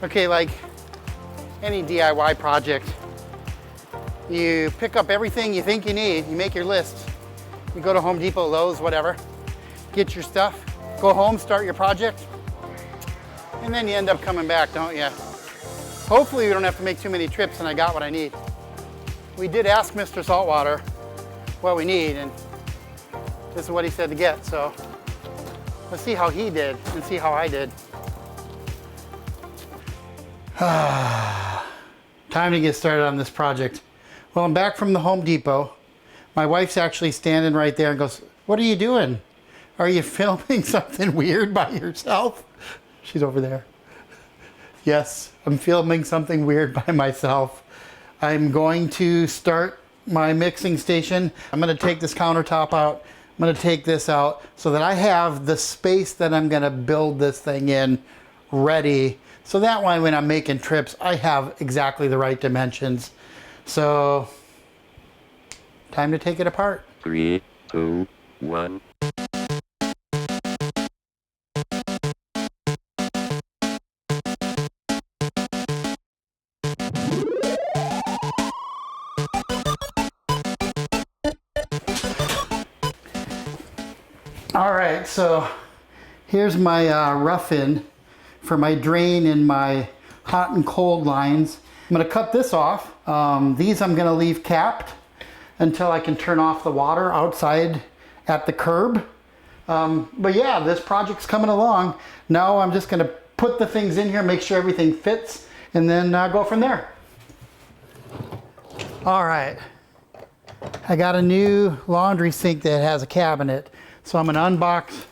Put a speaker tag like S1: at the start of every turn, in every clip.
S1: Okay, like any DIY project, you pick up everything you think you need, you make your list, you go to Home Depot, Lowe's, whatever, get your stuff, go home, start your project, and then you end up coming back, don't you? Hopefully you don't have to make too many trips and I got what I need. We did ask Mr. Saltwater what we need, and this is what he said to get, so let's see how he did and see how I did. Time to get started on this project. Well, I'm back from the Home Depot. My wife's actually standing right there and goes, "What are you doing? Are you filming something weird by yourself?" She's over there. Yes, I'm filming something weird by myself. I'm going to start my mixing station. I'm going to take this countertop out. I'm going to take this out so that I have the space that I'm going to build this thing in ready. So that way when I'm making trips, I have exactly the right dimensions. So, time to take it apart.
S2: 3, 2, 1.
S1: All right, so here's my rough-in for my drain and my hot and cold lines. I'm gonna cut this off. These I'm gonna leave capped until I can turn off the water outside at the curb. But yeah, this project's coming along. Now I'm just gonna put the things in here, make sure everything fits, and then go from there. All right, I got a new laundry sink that has a cabinet. So I'm gonna unbox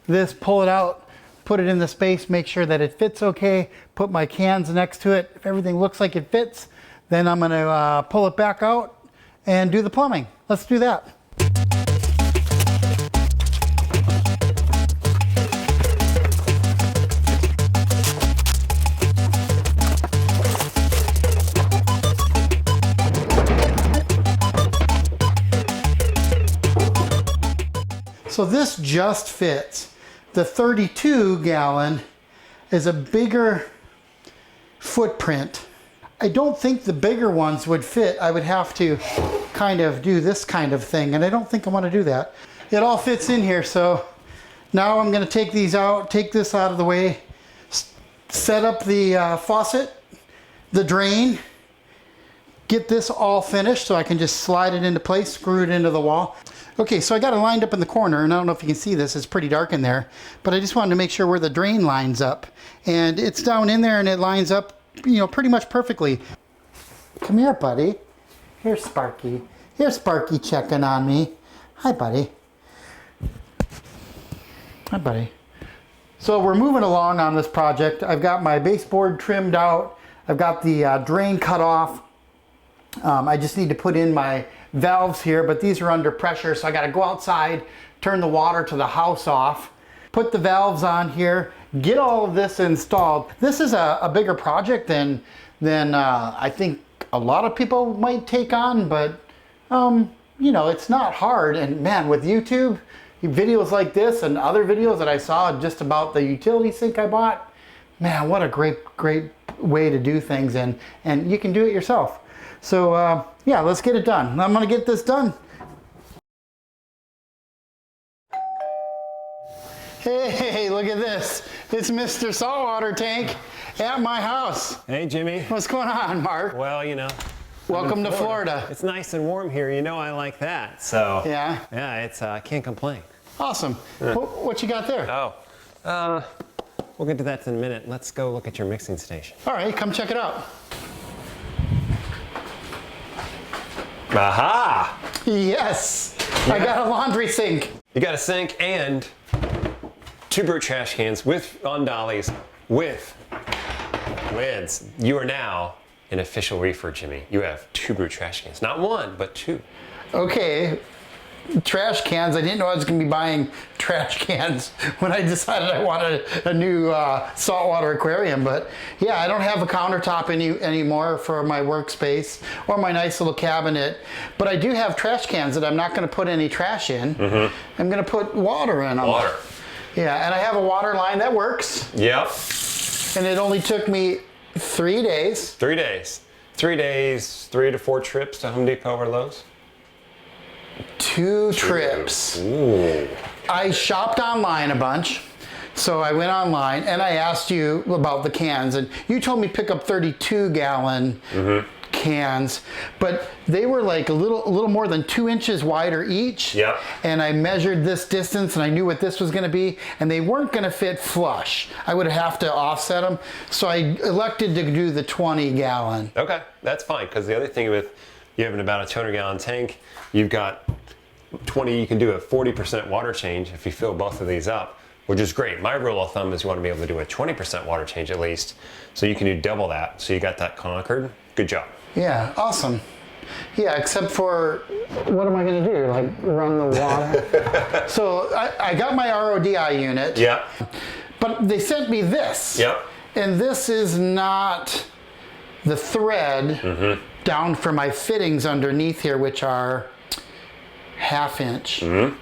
S1: this, pull it out, put it in the space, make sure that it fits okay, put my cans next to it. If everything looks like it fits, then I'm gonna pull it back out and do the plumbing. Let's do that. So this just fits. The 32 gallon is a bigger footprint. I don't think the bigger ones would fit. I would have to kind of do this kind of thing, and I don't think I want to do that. It all fits in here, so now I'm going to take these out, take this out of the way, set up the faucet, the drain, get this all finished so I can just slide it into place, screw it into the wall. Okay, so I got it lined up in the corner, and I don't know if you can see this, it's pretty dark in there, but I just wanted to make sure where the drain lines up. And it's down in there and it lines up, you know, pretty much perfectly. Come here, buddy. Here's Sparky. Here's Sparky checking on me. Hi, buddy. Hi, buddy. So we're moving along on this project. I've got my baseboard trimmed out. I've got the drain cut off. I just need to put in my valves here, but these are under pressure, so I got to go outside, turn the water to the house off, put the valves on here, get all of this installed. This is a bigger project than I think a lot of people might take on, but you know, it's not hard. And man, with YouTube videos like this and other videos that I saw just about the utility sink I bought, man, what a great way to do things, and you can do it yourself. So yeah, let's get it done. I'm gonna get this done. Hey, look at this. It's Mr. Saltwater Tank at my house.
S3: Hey, Jimmy.
S1: What's going on, Mark?
S3: Well, you know.
S1: Welcome to Florida.
S3: It's nice and warm here. You know I like that. So
S1: yeah,
S3: it's I can't complain.
S1: Awesome.
S3: Yeah.
S1: What you got there?
S3: Oh, we'll get to that in a minute. Let's go look at your mixing station.
S1: All right, come check it out.
S3: Aha!
S1: Yes,
S3: yeah.
S1: I got a laundry sink.
S3: You got a sink and 2 brute trash cans on dollies with lids. You are now an official reefer, Jimmy. You have 2 brute trash cans. Not 1, but 2.
S1: Okay, trash cans. I didn't know I was going to be buying trash cans when I decided I wanted a new saltwater aquarium. But yeah, I don't have a countertop anymore for my workspace or my nice little cabinet. But I do have trash cans that I'm not going to put any trash in. Mm-hmm. I'm going to put water in them.
S3: Water.
S1: Yeah, and I have a water line that works.
S3: Yep.
S1: And it only took me 3 days.
S3: 3 days. 3 days, 3 to 4 trips to Home Depot or Lowe's?
S1: 2 trips.
S3: Ooh.
S1: I shopped online a bunch. So I went online and I asked you about the cans, and you told me pick up 32-gallon cans, but they were like a little more than 2 inches wider each.
S3: Yep.
S1: And I measured this distance and I knew what this was going to be, and they weren't going to fit flush. I would have to offset them. So I elected to do the 20-gallon.
S3: Okay, that's fine, because the other thing with you having about a 200-gallon tank, you've got 20, you can do a 40% water change if you fill both of these up, which is great. My rule of thumb is you want to be able to do a 20% water change at least, so you can do double that. So you got that conquered. Good job.
S1: Yeah, awesome. Yeah, except for, what am I going to do? Like run the water? So I got my RODI unit.
S3: Yeah.
S1: But they sent me this.
S3: Yep.
S1: And this is not the thread down for my fittings underneath here, which are 1/2 inch.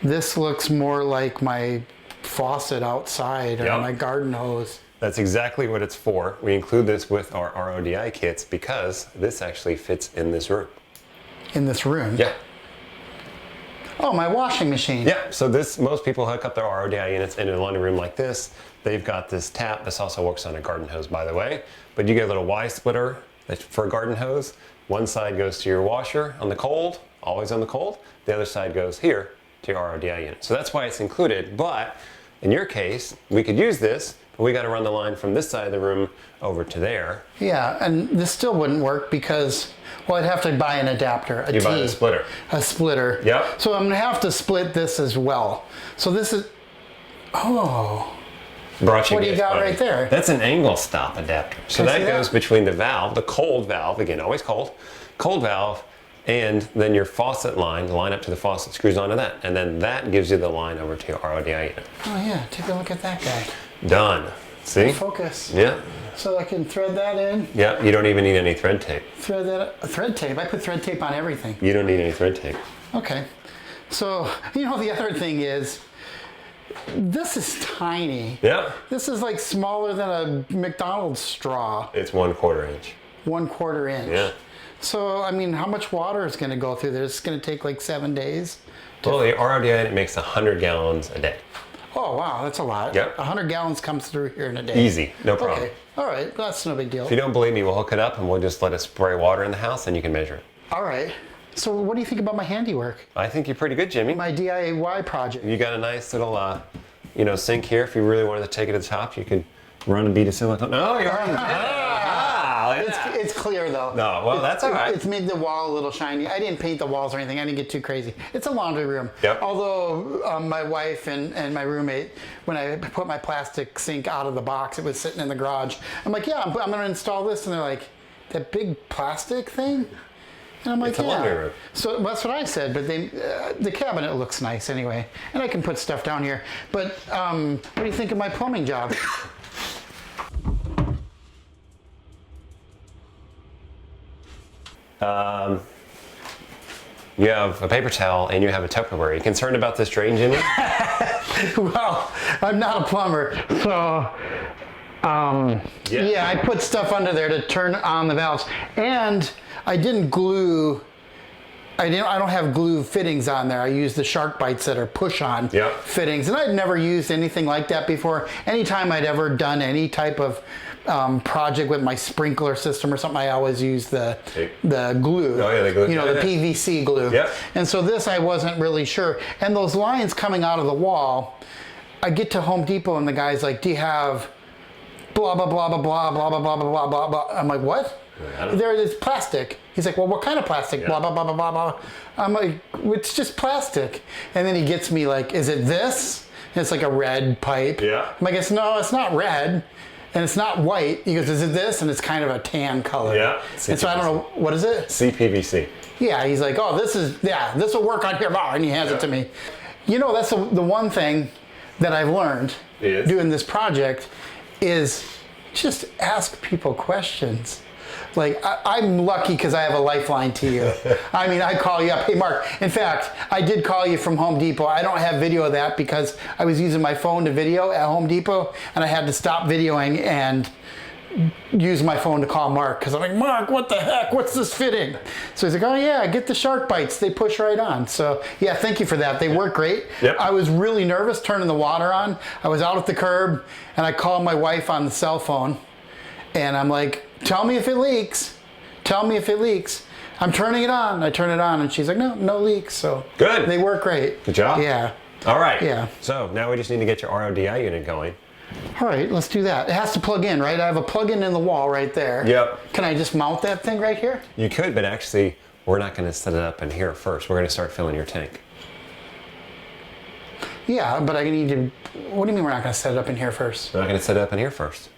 S1: This looks more like my faucet outside or
S3: Yep.
S1: my garden hose.
S3: That's exactly what it's for. We include this with our RODI kits because this actually fits in this room.
S1: In this room?
S3: Yeah.
S1: Oh, my washing machine.
S3: Yeah, so this, most people hook up their RODI units in a laundry room like this. They've got this tap. This also works on a garden hose, by the way. But you get a little Y splitter for a garden hose. One side goes to your washer on the cold, always on the cold. The other side goes here to your RODI unit. So that's why it's included. But in your case, we could use this, but we got to run the line from this side of the room over to there.
S1: Yeah, and this still wouldn't work because, well, I'd have to buy an adapter, a
S3: You
S1: T.
S3: buy the splitter.
S1: A splitter.
S3: Yep.
S1: So I'm going to have to split this as well. So this is, oh.
S3: Brought
S1: What do you
S3: gift,
S1: got
S3: buddy.
S1: right there?
S3: That's an angle stop adapter. So
S1: Can I
S3: that
S1: see that?
S3: goes between the valve, the cold valve, again, always cold valve, and then your faucet line, the line up to the faucet screws onto that. And then that gives you the line over to your RODI unit.
S1: Oh yeah, take a look at that guy.
S3: Done. See?
S1: Focus.
S3: Yeah.
S1: So I can thread that in,
S3: Yeah, you don't even need any thread tape.
S1: thread that, thread tape. I put thread tape on everything.
S3: You don't need any thread tape.
S1: Okay. So, you know, the other thing is, this is tiny.
S3: Yeah.
S1: This is like smaller than a McDonald's straw,
S3: It's 1/4 inch.
S1: 1/4 inch.
S3: Yeah.
S1: So, I mean, how much water is going to go through there? It's going to take like 7 days.
S3: Well, the RODI unit makes 100 gallons a day.
S1: Oh, wow, that's a lot.
S3: Yep.
S1: 100 gallons comes through here in a day.
S3: Easy, no problem.
S1: Okay, all right, that's no big deal.
S3: If you don't believe me, we'll hook it up and we'll just let it spray water in the house and you can measure it.
S1: All right. So what do you think about my handiwork?
S3: I think you're pretty good, Jimmy.
S1: My DIY project?
S3: You got a nice little, sink here. If you really wanted to take it to the top, you could run a bead of silicone. No, you're
S1: It's clear though.
S3: No, well, that's all right.
S1: It's made the wall a little shiny. I didn't paint the walls or anything. I didn't get too crazy. It's a laundry room.
S3: Yep.
S1: Although my wife and my roommate, when I put my plastic sink out of the box, it was sitting in the garage. I'm like, yeah, I'm going to install this. And they're like, that big plastic thing? And I'm like,
S3: It's a
S1: yeah.
S3: laundry room.
S1: So that's what I said, but the cabinet looks nice anyway. And I can put stuff down here. But what do you think of my plumbing job?
S3: You have a paper towel and you have a Tupperware. Are you concerned about this drain, Jimmy?
S1: Well, I'm not a plumber, so yeah, I put stuff under there to turn on the valves, and I didn't glue. I don't have glue fittings on there. I use the shark bites that are push-on
S3: Yep.
S1: fittings, and I'd never used anything like that before. Anytime I'd ever done any type of project with my sprinkler system or something, I always use the glue.
S3: Oh, yeah, the glue.
S1: You know,
S3: Yeah,
S1: the
S3: yeah.
S1: PVC glue.
S3: Yep.
S1: And so this, I wasn't really sure. And those lines coming out of the wall, I get to Home Depot and the guy's like, "Do you have blah blah blah blah blah blah blah blah blah blah blah?" I'm like, "What?"
S3: I don't-
S1: There it is, plastic. He's like, "Well, what kind of plastic?"
S3: Yeah.
S1: Blah blah blah blah blah blah. I'm like, "It's just plastic." And then he gets me like, "Is it this?" And it's like a red pipe.
S3: Yeah.
S1: I'm like, "No, it's not red, and it's not white." He goes, "Is it this?" And it's kind of a tan color.
S3: Yeah.
S1: And so I don't know, what is it?
S3: CPVC.
S1: Yeah, he's like, "Oh, this will work on here," and he hands it to me. You know, that's the one thing that I've learned
S3: Is?
S1: doing this project is just ask people questions. Like, I'm lucky because I have a lifeline to you. I mean, I call you up, "Hey, Mark." In fact, I did call you from Home Depot. I don't have video of that because I was using my phone to video at Home Depot, and I had to stop videoing and use my phone to call Mark because I'm like, Mark, what the heck? What's this fitting? So he's like, oh yeah, get the shark bites. They push right on. So yeah, thank you for that. They work great.
S3: Yep.
S1: I was really nervous turning the water on. I was out at the curb and I called my wife on the cell phone and I'm like, tell me if it leaks. Tell me if it leaks. I'm turning it on. I turn it on and she's like, no leaks. So
S3: good.
S1: They work great.
S3: Good job.
S1: Yeah.
S3: All right.
S1: Yeah.
S3: So now we just need to get your RODI unit going.
S1: All right, let's do that. It has to plug in, right? I have a plug-in in the wall right there.
S3: Yep.
S1: Can I just mount that thing right here?
S3: You could, but actually, we're not going to set it up in here first. We're going to start filling your tank.
S1: Yeah, but I need to... What do you mean we're not going to set it up in here first?
S3: We're not going to set it up in here first.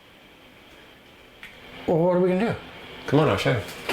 S1: Well, what are we going to do?
S3: Come on, I'll show you.